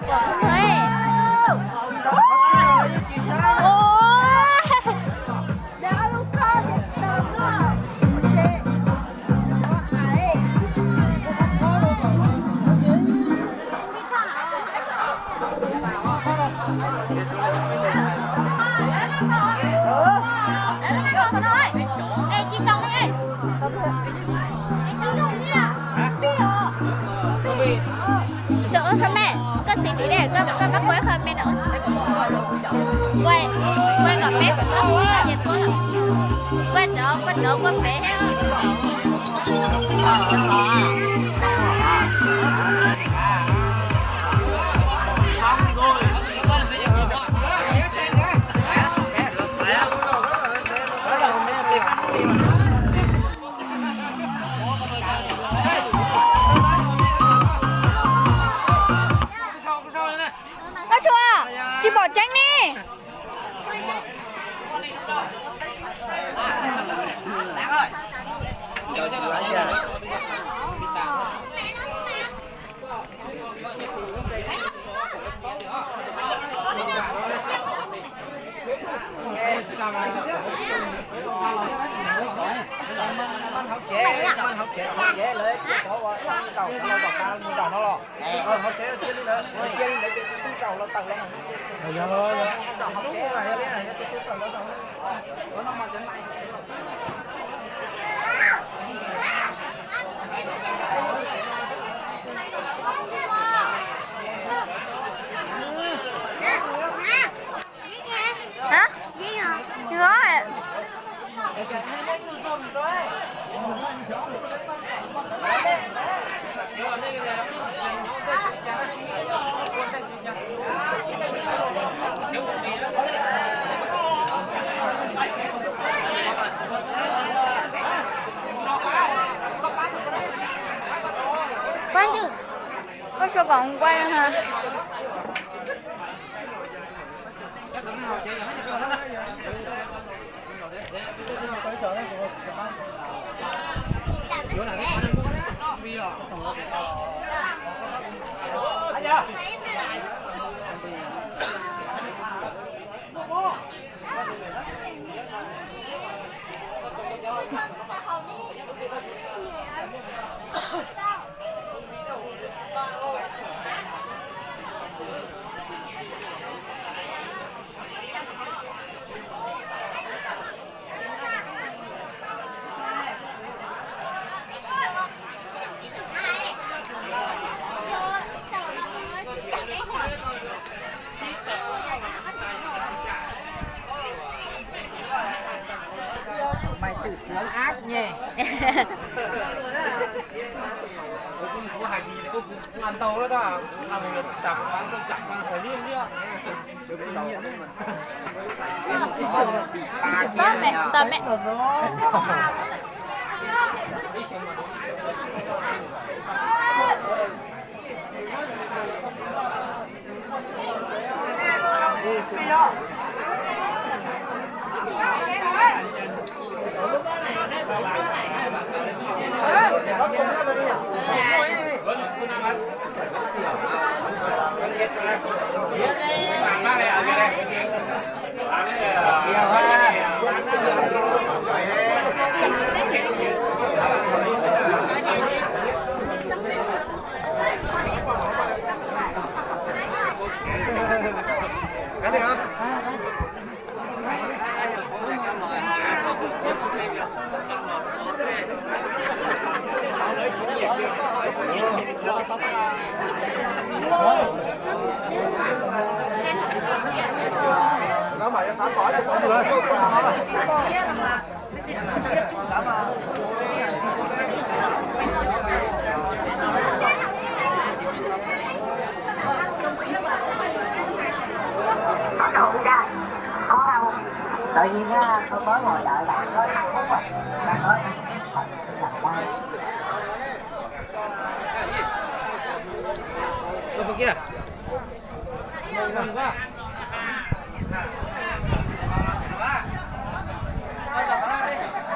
Ê. Ôi. Đã lúc con thì tao nó chế có ai Ê, chị chồng đi ê. Ê, chị chồng đi à? Sợ sao mẹ? Cái gì đi để cái bắt quay không mẹ nữa. Quay gặp mẹ phải có gì đẹp quá. Quay đỡ quay mẹ hết. Bác Chua, chị bỏ tránh đi. học chế lấy có cầu nó vào cao như cầu nó lọ học chế chia đi nữa chia đi để cầu nó tăng lên rồi học chế này cái cầu nó mà đến này Hả? Gì rồi? Quay chứ. Có sao còn quay hả? mày tự sướng ác nhỉ ăn tàu đó đó ăn tập ăn con chặt ăn phải liên nhá Tao mẹ. cái này hả? Nó mà cho sáng khỏi thì có người. Không ra có đâu tự nhiên á tôi mới ngồi đợi bạn có 5 phút rồi bạn nói Đâu kia?